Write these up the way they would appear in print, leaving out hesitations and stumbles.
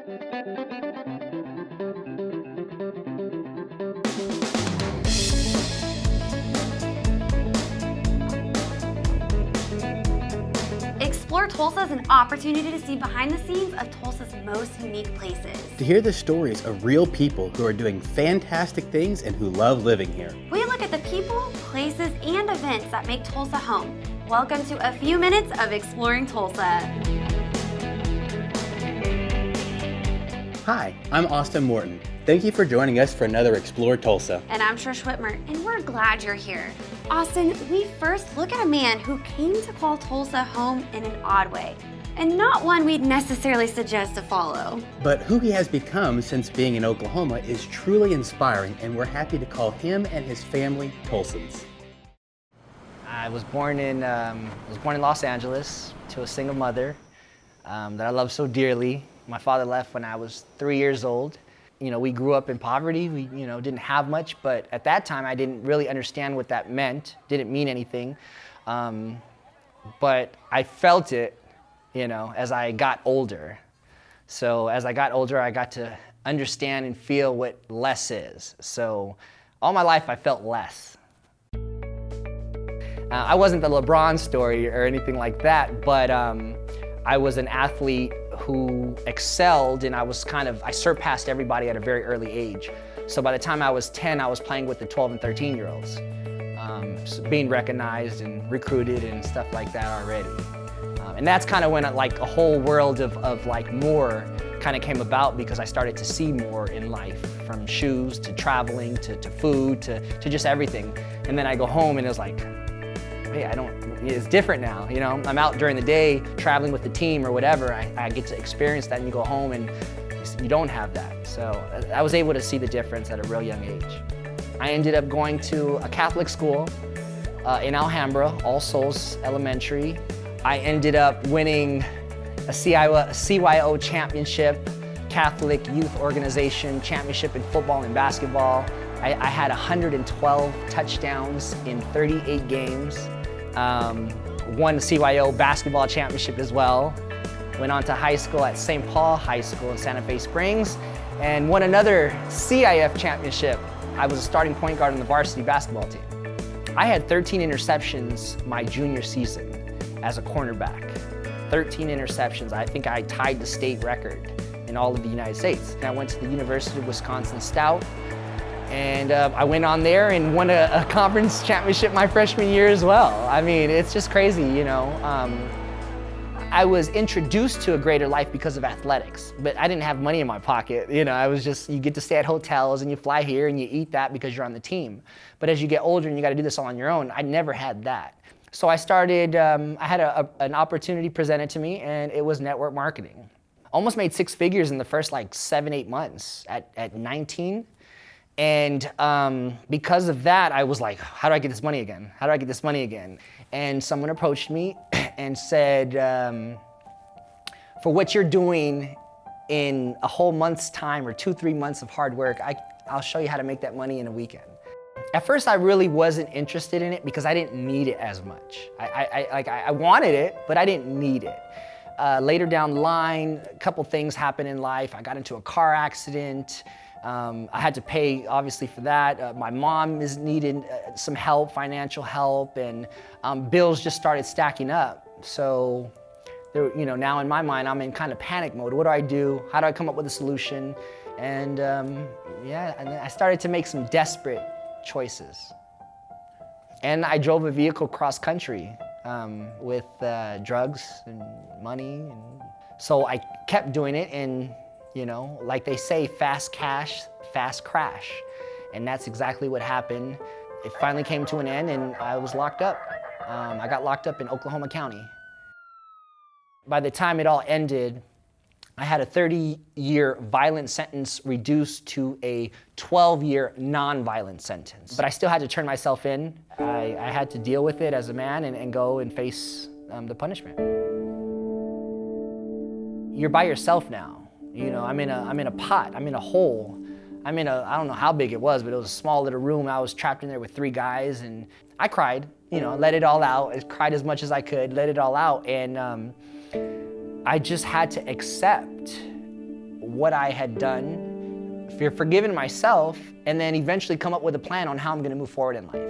Explore Tulsa is an opportunity to see behind the scenes of Tulsa's most unique places. To hear the stories of real people who are doing fantastic things and who love living here. We look at the people, places, and events that make Tulsa home. Welcome to a few minutes of Exploring Tulsa. Hi, I'm Austin Morton. Thank you for joining us for another Explore Tulsa. And I'm Trish Whitmer, and we're glad you're here. Austin, we first look at a man who came to call Tulsa home in an odd way, and not one we'd necessarily suggest to follow. But who he has become since being in Oklahoma is truly inspiring, and we're happy to call him and his family Tulsans. I was born in Los Angeles to a single mother that I love so dearly. My father left when I was 3 years old. You know, we grew up in poverty. We, didn't have much, but at that time I didn't really understand what that meant. Didn't mean anything. But I felt it, as I got older. So as I got older, I got to understand and feel what less is. So all my life I felt less. I wasn't the LeBron story or anything like that, but I was an athlete who excelled, and I surpassed everybody at a very early age. So by the time I was 10, I was playing with the 12 and 13-year-olds, being recognized and recruited and stuff like that already. And that's kind of when a whole world of more kind of came about, because I started to see more in life, from shoes to traveling to food to just everything. And then I go home and it was like, hey, it's different now, I'm out during the day traveling with the team or whatever. I get to experience that, and you go home and you don't have that. So I was able to see the difference at a real young age. I ended up going to a Catholic school in Alhambra, All Souls Elementary. I ended up winning a CYO championship, Catholic Youth Organization championship in football and basketball. I had 112 touchdowns in 38 games. Won the CYO basketball championship as well. Went on to high school at St. Paul High School in Santa Fe Springs and won another CIF championship. I was a starting point guard on the varsity basketball team. I had 13 interceptions my junior season as a cornerback. 13 interceptions. I think I tied the state record in all of the United States. And I went to the University of Wisconsin-Stout. And I went on there and won a conference championship my freshman year as well. I mean, it's just crazy, I was introduced to a greater life because of athletics, but I didn't have money in my pocket. I was just, you get to stay at hotels and you fly here and you eat that because you're on the team. But as you get older and you got to do this all on your own, I never had that. So I started, I had an opportunity presented to me, and it was network marketing. Almost made 6 figures in the first 7-8 months at 19. And because of that, I was like, how do I get this money again? How do I get this money again? And someone approached me and said, for what you're doing in a whole month's time or 2-3 months of hard work, I'll show you how to make that money in a weekend. At first, I really wasn't interested in it because I didn't need it as much. I wanted it, but I didn't need it. Later down the line, a couple things happened in life. I got into a car accident. I had to pay, obviously, for that. My mom needed some help, financial help, and bills just started stacking up. So, now in my mind, I'm in kind of panic mode. What do I do? How do I come up with a solution? And and then I started to make some desperate choices. And I drove a vehicle cross country with drugs and money. And so I kept doing it, and like they say, fast cash, fast crash. And that's exactly what happened. It finally came to an end, and I was locked up. I got locked up in Oklahoma County. By the time it all ended, I had a 30-year violent sentence reduced to a 12-year non-violent sentence. But I still had to turn myself in. I had to deal with it as a man and go and face the punishment. You're by yourself now. I'm in a pot, I'm in a hole. I don't know how big it was, but it was a small little room. I was trapped in there with 3 guys, and I cried, let it all out. I cried as much as I could, let it all out. And I just had to accept what I had done, forgiven myself, and then eventually come up with a plan on how I'm gonna move forward in life.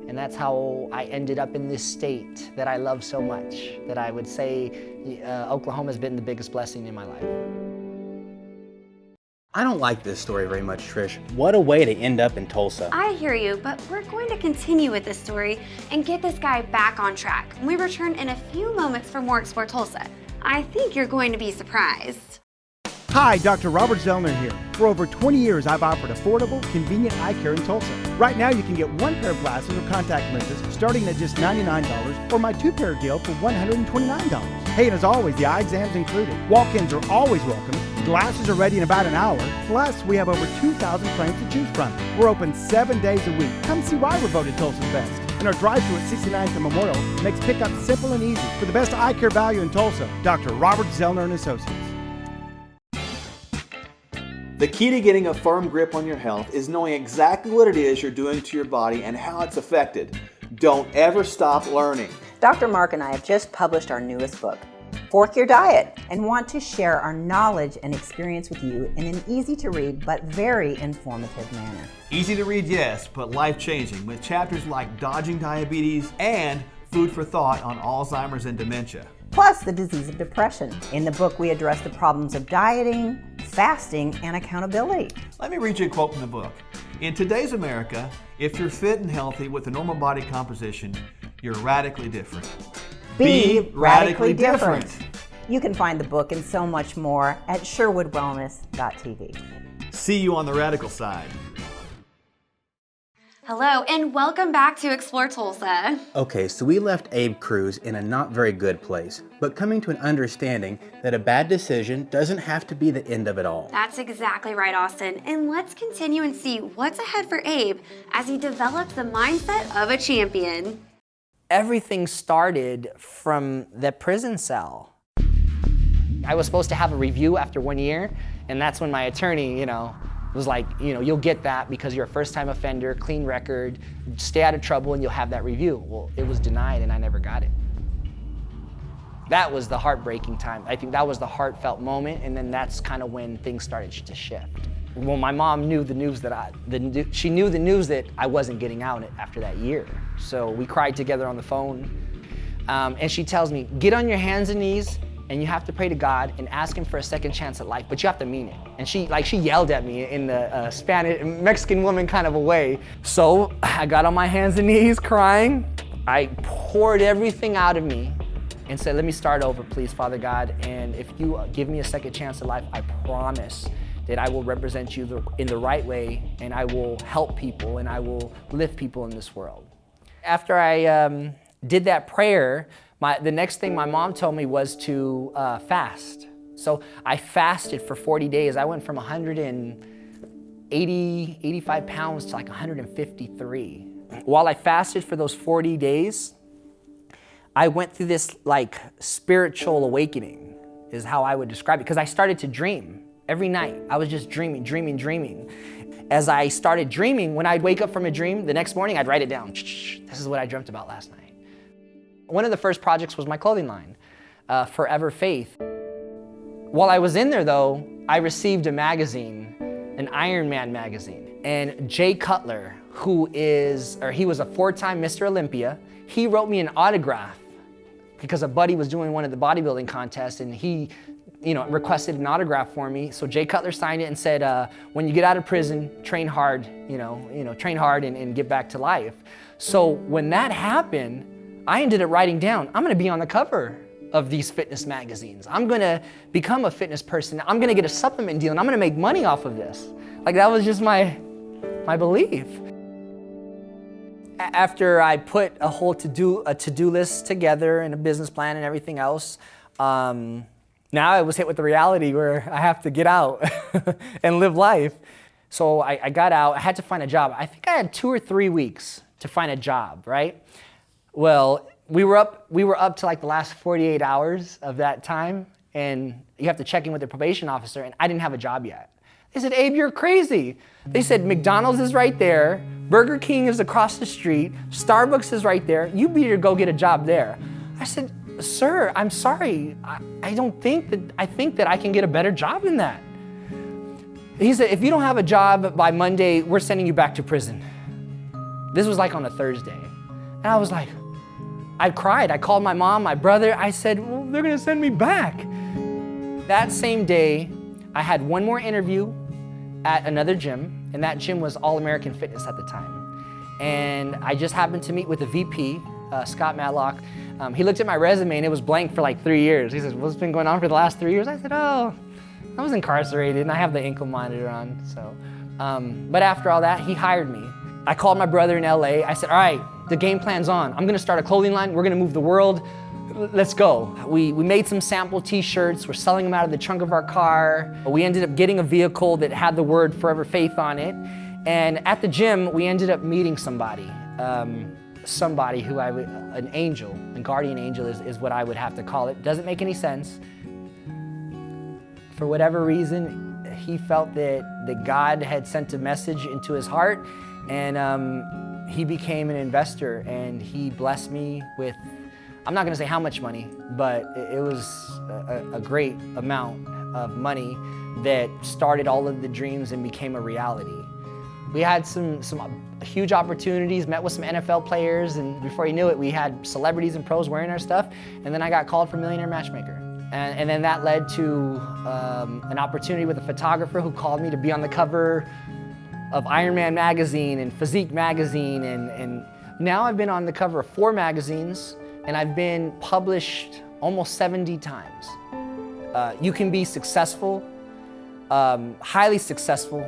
And that's how I ended up in this state that I love so much, that I would say Oklahoma has been the biggest blessing in my life. I don't like this story very much, Trish. What a way to end up in Tulsa. I hear you, but we're going to continue with this story and get this guy back on track when we return in a few moments for more Explore Tulsa. I think you're going to be surprised. Hi, Dr. Robert Zellner here. For over 20 years, I've offered affordable, convenient eye care in Tulsa. Right now, you can get one pair of glasses or contact lenses starting at just $99 or my two-pair deal for $129. Hey, and as always, the eye exam's included. Walk-ins are always welcome. Glasses are ready in about an hour. Plus, we have over 2,000 frames to choose from. We're open 7 days a week. Come see why we're voted Tulsa's best. And our drive-thru at 69th and Memorial makes pickup simple and easy. For the best eye care value in Tulsa, Dr. Robert Zellner and Associates. The key to getting a firm grip on your health is knowing exactly what it is you're doing to your body and how it's affected. Don't ever stop learning. Dr. Mark and I have just published our newest book, Fork Your Diet, and want to share our knowledge and experience with you in an easy to read but very informative manner. Easy to read, yes, but life-changing with chapters like dodging diabetes and food for thought on Alzheimer's and dementia. Plus the disease of depression. In the book, we address the problems of dieting, fasting, and accountability. Let me read you a quote from the book. In today's America, if you're fit and healthy with a normal body composition, you're radically different. Be radically different. You can find the book and so much more at sherwoodwellness.tv. See you on the radical side. Hello, and welcome back to Explore Tulsa. Okay, so we left Abe Cruz in a not very good place, but coming to an understanding that a bad decision doesn't have to be the end of it all. That's exactly right, Austin. And let's continue and see what's ahead for Abe as he develops the mindset of a champion. Everything started from the prison cell. I was supposed to have a review after 1 year, and that's when my attorney, was like, you'll get that because you're a first-time offender, clean record, stay out of trouble, and you'll have that review. Well, it was denied, and I never got it. That was the heartbreaking time. I think that was the heartfelt moment, and then that's kind of when things started to shift. Well, my mom knew the news she knew the news that I wasn't getting out after that year. So we cried together on the phone, and she tells me, get on your hands and knees, and you have to pray to God and ask Him for a second chance at life, but you have to mean it. And she yelled at me in the Spanish, Mexican woman kind of a way. So I got on my hands and knees crying. I poured everything out of me and said, let me start over, please, Father God. And if you give me a second chance at life, I promise that I will represent you in the right way, and I will help people, and I will lift people in this world. After I did that prayer, the next thing my mom told me was to fast. So I fasted for 40 days. I went from 85 pounds to like 153. While I fasted for those 40 days, I went through this like spiritual awakening, is how I would describe it, because I started to dream. Every night, I was just dreaming. As I started dreaming, when I'd wake up from a dream, the next morning I'd write it down. This is what I dreamt about last night. One of the first projects was my clothing line, Forever Faith. While I was in there though, I received a magazine, an Iron Man magazine. And Jay Cutler, he was a 4-time Mr. Olympia, he wrote me an autograph because a buddy was doing one of the bodybuilding contests, and he requested an autograph for me. So Jay Cutler signed it and said, when you get out of prison, train hard, train hard and get back to life. So when that happened, I ended up writing down, I'm gonna be on the cover of these fitness magazines. I'm gonna become a fitness person. I'm gonna get a supplement deal, and I'm gonna make money off of this. Like, that was just my belief. After I put a whole to-do list together and a business plan and everything else, now I was hit with the reality where I have to get out and live life. So I got out, I had to find a job. I think I had 2 or 3 weeks to find a job, right? Well, we were up to like the last 48 hours of that time, and you have to check in with the probation officer, and I didn't have a job yet. They said, Abe, you're crazy. They said, McDonald's is right there, Burger King is across the street, Starbucks is right there, you better go get a job there. I said, sir, I'm sorry, I think that I can get a better job than that. He said, if you don't have a job by Monday, we're sending you back to prison. This was like on a Thursday. And I was like, I cried. I called my mom, my brother. I said, well, they're gonna send me back. That same day, I had one more interview at another gym, and that gym was All American Fitness at the time. And I just happened to meet with the VP, Scott Matlock. He looked at my resume and it was blank for like 3 years. He says, what's been going on for the last 3 years? I said, oh, I was incarcerated and I have the ankle monitor on, so. But after all that, he hired me. I called my brother in LA. I said, all right, the game plan's on. I'm gonna start a clothing line. We're gonna move the world. Let's go. We made some sample t-shirts. We're selling them out of the trunk of our car. We ended up getting a vehicle that had the word Forever Faith on it. And at the gym, we ended up meeting somebody. Somebody who an angel, a guardian angel is what I would have to call it. Doesn't make any sense. For whatever reason, he felt that God had sent a message into his heart, and he became an investor, and he blessed me with, I'm not gonna say how much money, but it was a great amount of money that started all of the dreams and became a reality. We had some huge opportunities, met with some NFL players, and before you knew it, we had celebrities and pros wearing our stuff, and then I got called for Millionaire Matchmaker. And then that led to an opportunity with a photographer who called me to be on the cover of Iron Man magazine and Physique magazine, and now I've been on the cover of 4 magazines, and I've been published almost 70 times. You can be successful, highly successful,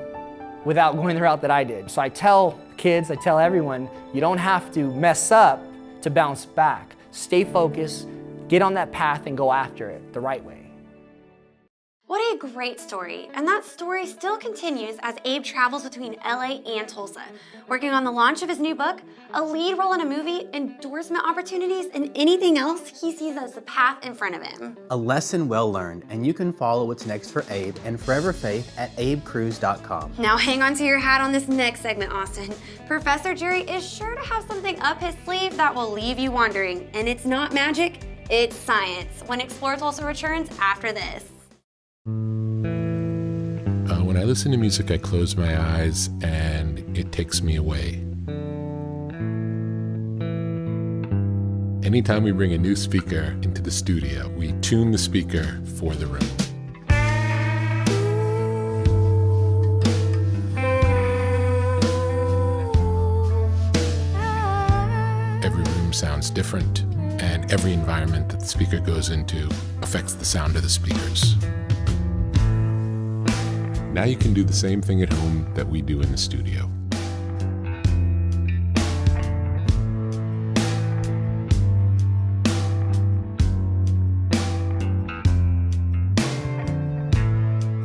without going the route that I did. So I tell kids, I tell everyone, you don't have to mess up to bounce back. Stay focused, get on that path and go after it the right way. What a great story, and that story still continues as Abe travels between LA and Tulsa, working on the launch of his new book, a lead role in a movie, endorsement opportunities, and anything else he sees as the path in front of him. A lesson well learned, and you can follow what's next for Abe and Forever Faith at abecruz.com. Now hang on to your hat on this next segment, Austin. Professor Jerry is sure to have something up his sleeve that will leave you wondering, and it's not magic, it's science, when Explore Tulsa returns after this. When I listen to music, I close my eyes and it takes me away. Anytime we bring a new speaker into the studio, we tune the speaker for the room. Every room sounds different, and every environment that the speaker goes into affects the sound of the speakers. Now you can do the same thing at home that we do in the studio.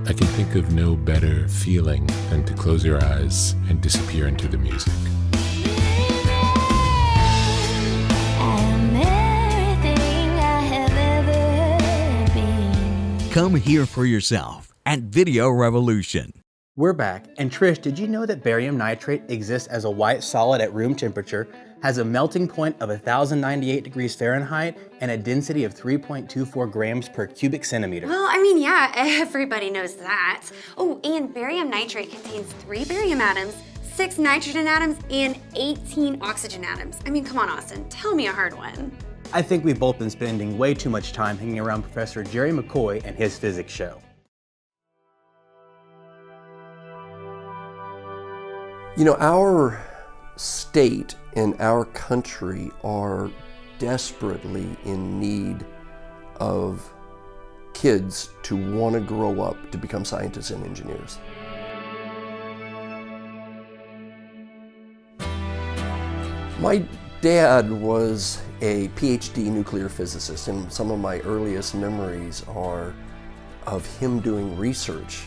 I can think of no better feeling than to close your eyes and disappear into the music. Come hear for yourself at Video Revolution. We're back, and Trish, did you know that barium nitrate exists as a white solid at room temperature, has a melting point of 1,098 degrees Fahrenheit, and a density of 3.24 grams per cubic centimeter? Well, I mean, yeah, everybody knows that. Oh, and barium nitrate contains 3 barium atoms, 6 nitrogen atoms, and 18 oxygen atoms. I mean, come on, Austin, tell me a hard one. I think we've both been spending way too much time hanging around Professor Jerry McCoy and his physics show. You know, our state and our country are desperately in need of kids to want to grow up to become scientists and engineers. My dad was a PhD nuclear physicist, and some of my earliest memories are of him doing research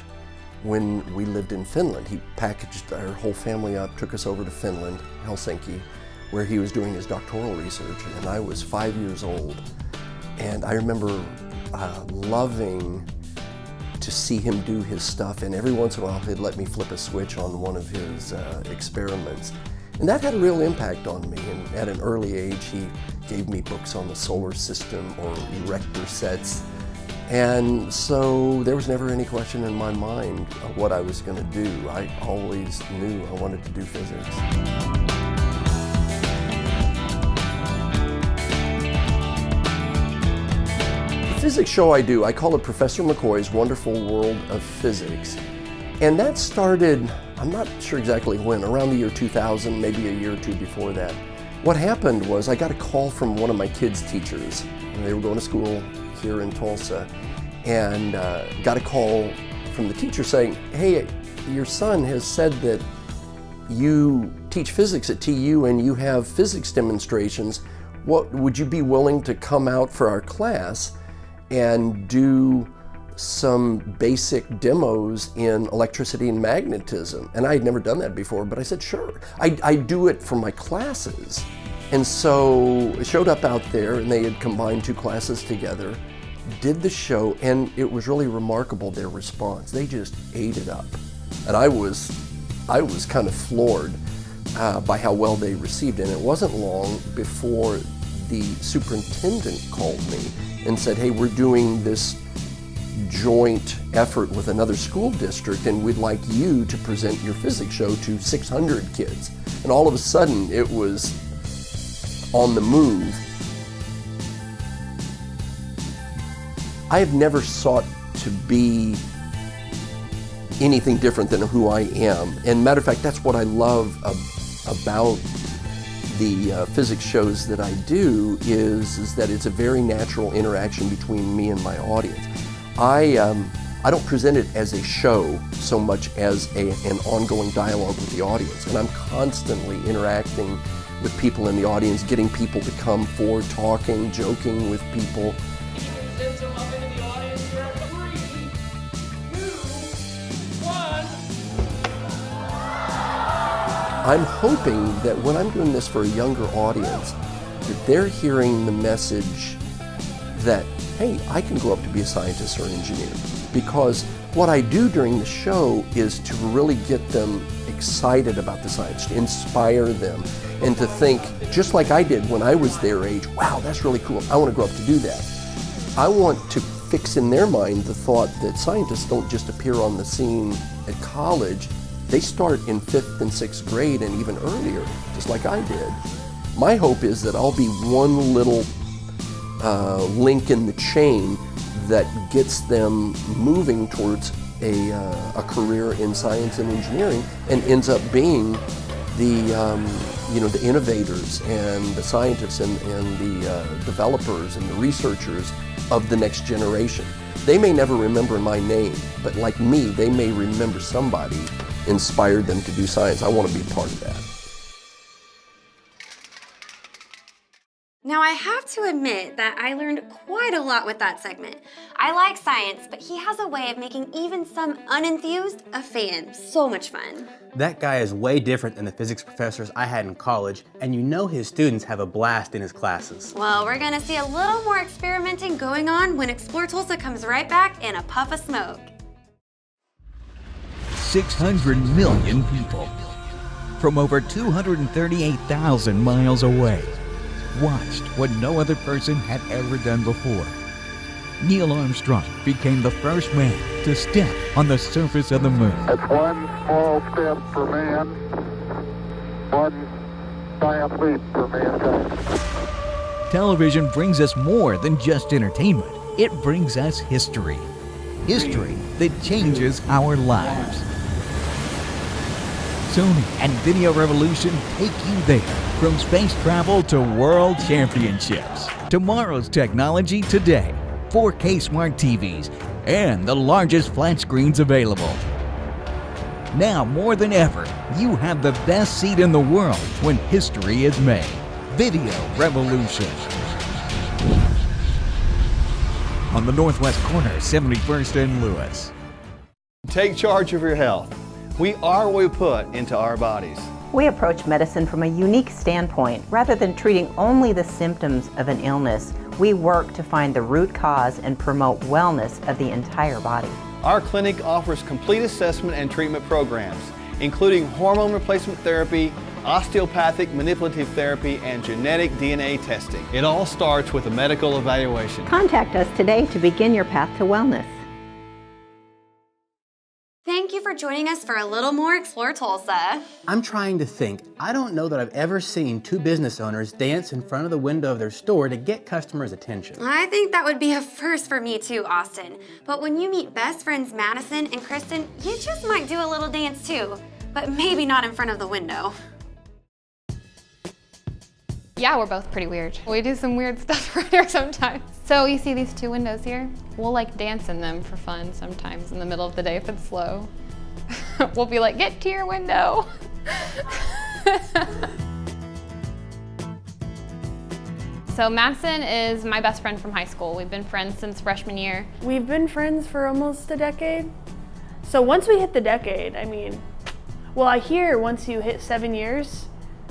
when we lived in Finland. He packaged our whole family up, took us over to Finland, Helsinki, where he was doing his doctoral research, and I was 5 years old. And I remember loving to see him do his stuff, and every once in a while he'd let me flip a switch on one of his experiments. And that had a real impact on me, and at an early age he gave me books on the solar system or erector sets. And so there was never any question in my mind of what I was going to do. I always knew I wanted to do physics. The physics show I do, I call it Professor McCoy's Wonderful World of Physics. And that started, I'm not sure exactly when, around the year 2000, maybe a year or two before that. What happened was I got a call from one of my kids' teachers, and they were going to school here in Tulsa, and got a call from the teacher saying, hey, your son has said that you teach physics at TU and you have physics demonstrations. Would you be willing to come out for our class and do some basic demos in electricity and magnetism? And I had never done that before, but I said, sure. I do it for my classes. And so I showed up out there, and they had combined two classes together, did the show, and it was really remarkable, their response. They just ate it up. And I was kind of floored by how well they received it. And it wasn't long before the superintendent called me and said, hey, we're doing this joint effort with another school district, and we'd like you to present your physics show to 600 kids. And all of a sudden, it was on the move. I have never sought to be anything different than who I am. And matter of fact, that's what I love about the physics shows that I do is that it's a very natural interaction between me and my audience. I don't present it as a show so much as an ongoing dialogue with the audience. And I'm constantly interacting with people in the audience, getting people to come forward, talking, joking with people. I'm hoping that when I'm doing this for a younger audience, that they're hearing the message that, hey, I can grow up to be a scientist or an engineer. Because what I do during the show is to really get them excited about the science, to inspire them, and to think, just like I did when I was their age, wow, that's really cool, I want to grow up to do that. I want to fix in their mind the thought that scientists don't just appear on the scene at college. They start in 5th and 6th grade and even earlier, just like I did. My hope is that I'll be one little link in the chain that gets them moving towards a career in science and engineering, and ends up being the innovators and the scientists and the developers and the researchers of the next generation. They may never remember my name, but like me, they may remember somebody inspired them to do science. I want to be a part of that. Now, I have to admit that I learned quite a lot with that segment. I like science, but he has a way of making even some unenthused a fan. So much fun. That guy is way different than the physics professors I had in college, and you know his students have a blast in his classes. Well, we're gonna see a little more experimenting going on when Explore Tulsa comes right back in a puff of smoke. 600 million people from over 238,000 miles away watched what no other person had ever done before. Neil Armstrong became the first man to step on the surface of the moon. That's one small step for man, one giant leap for mankind. Television brings us more than just entertainment. It brings us history. History that changes our lives. Sony and Video Revolution take you there. From space travel to world championships. Tomorrow's technology today. 4K smart TVs and the largest flat screens available. Now more than ever, you have the best seat in the world when history is made. Video Revolution. On the northwest corner, 71st and Lewis. Take charge of your health. We are what we put into our bodies. We approach medicine from a unique standpoint. Rather than treating only the symptoms of an illness, we work to find the root cause and promote wellness of the entire body. Our clinic offers complete assessment and treatment programs, including hormone replacement therapy, osteopathic manipulative therapy, and genetic DNA testing. It all starts with a medical evaluation. Contact us today to begin your path to wellness. Thank you for joining us for a little more Explore Tulsa. I'm trying to think. I don't know that I've ever seen two business owners dance in front of the window of their store to get customers' attention. I think that would be a first for me too, Austin. But when you meet best friends Madison and Kristen, you just might do a little dance too, but maybe not in front of the window. Yeah, we're both pretty weird. We do some weird stuff around here sometimes. So you see these two windows here? We'll like dance in them for fun sometimes in the middle of the day if it's slow. We'll be like, get to your window. So Madison is my best friend from high school. We've been friends since freshman year. We've been friends for almost a decade. So once we hit the decade, I mean, well, I hear once you hit 7 years,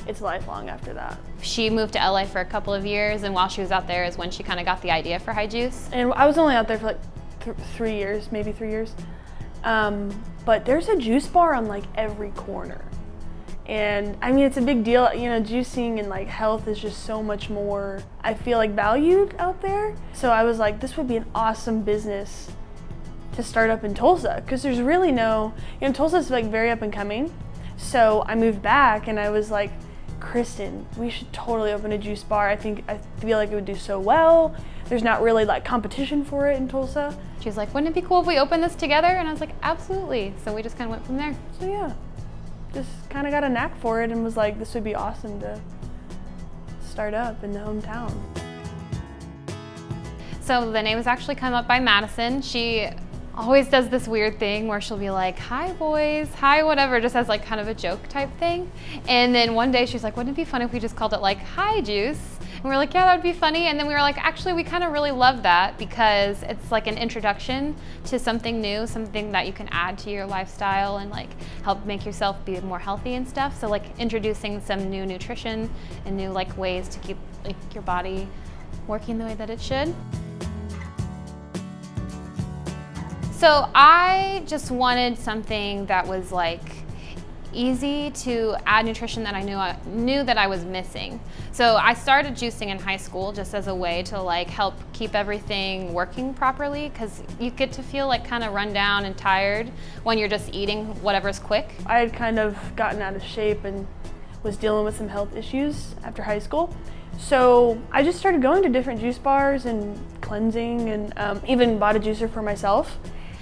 it's lifelong after that. She moved to LA for a couple of years, and while she was out there is when she kind of got the idea for High Juice. And I was only out there for like 3 years, maybe 3 years. But there's a juice bar on like every corner. And I mean, it's a big deal. You know, juicing and like health is just so much more, I feel like, valued out there. So I was like, this would be an awesome business to start up in Tulsa, because there's really no, you know, Tulsa's like very up and coming. So I moved back and I was like, Kristen, we should totally open a juice bar. I feel like it would do so well. There's not really like competition for it in Tulsa. She's like, wouldn't it be cool if we opened this together? And I was like, absolutely. So we just kind of went from there. So yeah, just kind of got a knack for it and was like, this would be awesome to start up in the hometown. So the name has actually come up by Madison. She always does this weird thing where she'll be like, hi boys, hi whatever, just as like kind of a joke type thing. And then one day she's like, wouldn't it be funny if we just called it like Hi Juice? And we were like, yeah, that would be funny. And then we were like, actually, we kind of really love that because it's like an introduction to something new, something that you can add to your lifestyle and like help make yourself be more healthy and stuff. So like introducing some new nutrition and new like ways to keep like your body working the way that it should. So I just wanted something that was like easy to add nutrition that I knew that I was missing. So I started juicing in high school just as a way to like help keep everything working properly, because you get to feel like kind of run down and tired when you're just eating whatever's quick. I had kind of gotten out of shape and was dealing with some health issues after high school. So I just started going to different juice bars and cleansing, and even bought a juicer for myself.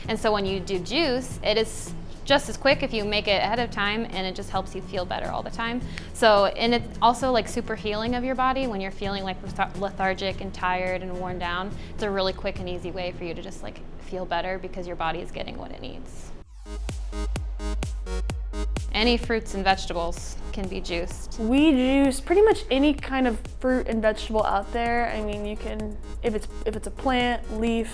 And so when you do juice, it is just as quick if you make it ahead of time, and it just helps you feel better all the time. So, and it's also like super healing of your body when you're feeling like lethargic and tired and worn down. It's a really quick and easy way for you to just like feel better because your body is getting what it needs. Any fruits and vegetables can be juiced. We juice pretty much any kind of fruit and vegetable out there. I mean, you can, if it's a plant, leaf,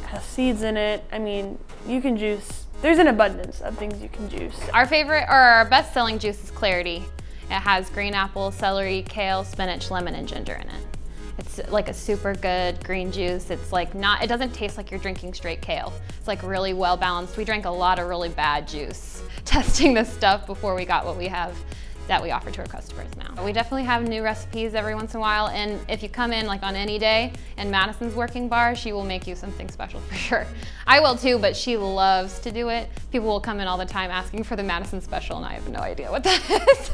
has seeds in it, I mean, you can juice. There's an abundance of things you can juice. Our favorite, or our best-selling juice is Clarity. It has green apple, celery, kale, spinach, lemon, and ginger in it. It's like a super good green juice. It's like not, it doesn't taste like you're drinking straight kale. It's like really well balanced. We drank a lot of really bad juice testing this stuff before we got what we have that we offer to our customers now. We definitely have new recipes every once in a while, and if you come in like on any day and Madison's working bar, she will make you something special for sure. I will too, but she loves to do it. People will come in all the time asking for the Madison special, and I have no idea what that is.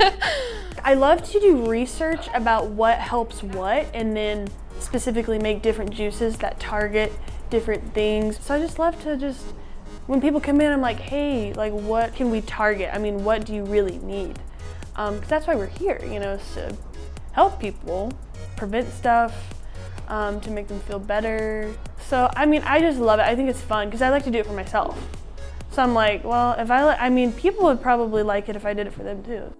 I love to do research about what helps what, and then specifically make different juices that target different things. So I just love to just, when people come in, I'm like, hey, like what can we target? I mean, what do you really need? Because that's why we're here, you know, is to help people, prevent stuff, to make them feel better. So, I mean, I just love it. I think it's fun because I like to do it for myself. So I'm like, well, if I mean, people would probably like it if I did it for them too.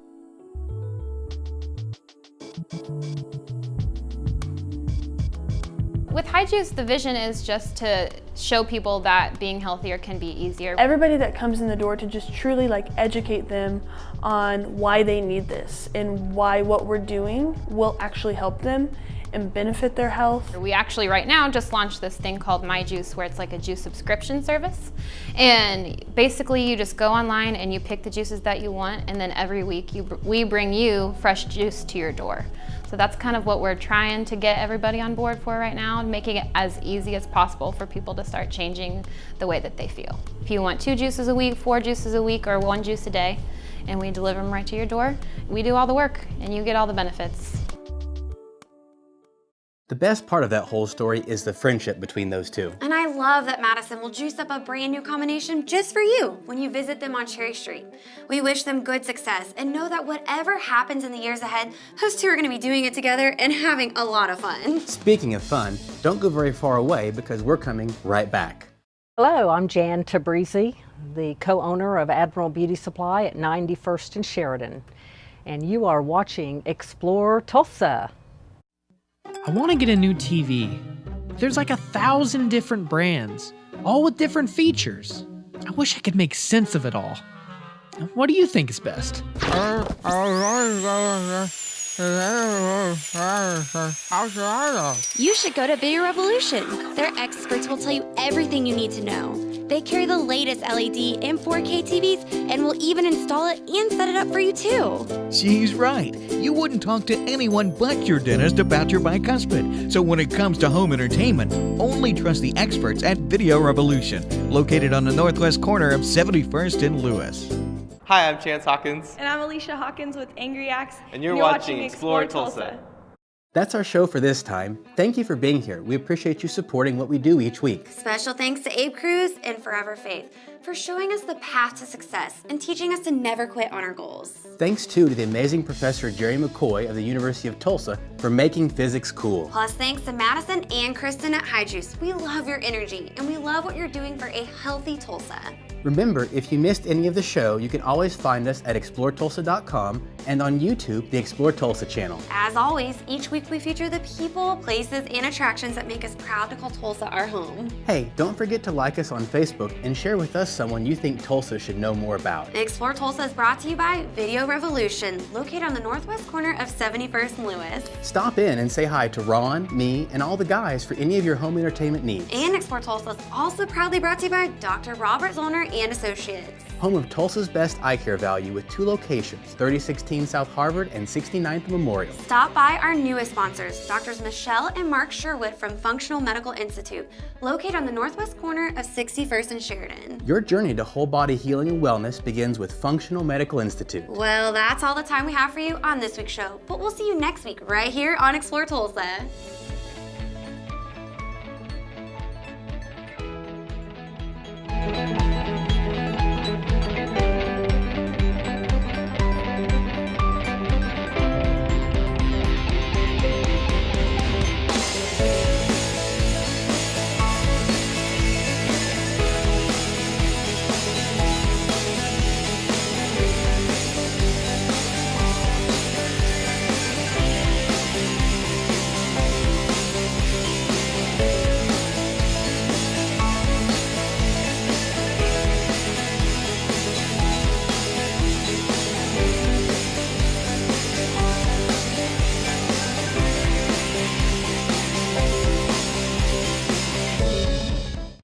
With High Juice, the vision is just to show people that being healthier can be easier. Everybody that comes in the door, to just truly like educate them on why they need this and why what we're doing will actually help them, and benefit their health. We actually right now just launched this thing called My Juice, where it's like a juice subscription service. And basically you just go online and you pick the juices that you want, and then every week we bring you fresh juice to your door. So that's kind of what we're trying to get everybody on board for right now, making it as easy as possible for people to start changing the way that they feel. If you want 2 juices a week, 4 juices a week, or 1 juice a day, and we deliver them right to your door, we do all the work and you get all the benefits. The best part of that whole story is the friendship between those two. And I love that Madison will juice up a brand new combination just for you when you visit them on Cherry Street. We wish them good success and know that whatever happens in the years ahead, those two are going to be doing it together and having a lot of fun. Speaking of fun, don't go very far away because we're coming right back. Hello, I'm Jan Tabrizi, the co-owner of Admiral Beauty Supply at 91st and Sheridan. And you are watching Explore Tulsa. I want to get a new TV. There's like 1,000 different brands, all with different features. I wish I could make sense of it all. What do you think is best? You should go to Video Revolution. Their experts will tell you everything you need to know. They carry the latest LED and 4K TVs and will even install it and set it up for you too. She's right. You wouldn't talk to anyone but your dentist about your bicuspid. So when it comes to home entertainment, only trust the experts at Video Revolution, located on the northwest corner of 71st and Lewis. Hi, I'm Chance Hawkins. And I'm Alicia Hawkins with Angry Axe. And you're watching Explore Tulsa. That's our show for this time. Thank you for being here. We appreciate you supporting what we do each week. Special thanks to Abe Cruz and Forever Faith for showing us the path to success and teaching us to never quit on our goals. Thanks too to the amazing Professor Jerry McCoy of the University of Tulsa for making physics cool. Plus thanks to Madison and Kristen at High Juice. We love your energy and we love what you're doing for a healthy Tulsa. Remember, if you missed any of the show, you can always find us at exploretulsa.com and on YouTube, the Explore Tulsa channel. As always, each week we feature the people, places, and attractions that make us proud to call Tulsa our home. Hey, don't forget to like us on Facebook and share with us someone you think Tulsa should know more about. Explore Tulsa is brought to you by Video Revolution, located on the northwest corner of 71st and Lewis. Stop in and say hi to Ron, me, and all the guys for any of your home entertainment needs. And Explore Tulsa is also proudly brought to you by Dr. Robert Zollner and Associates. Home of Tulsa's best eye care value with 2 locations, 3016 South Harvard and 69th Memorial. Stop by our newest sponsors, Drs. Michelle and Mark Sherwood from Functional Medical Institute, located on the northwest corner of 61st and Sheridan. Your journey to whole body healing and wellness begins with Functional Medical Institute. Well, that's all the time we have for you on this week's show, but we'll see you next week right here on Explore Tulsa. Thank you.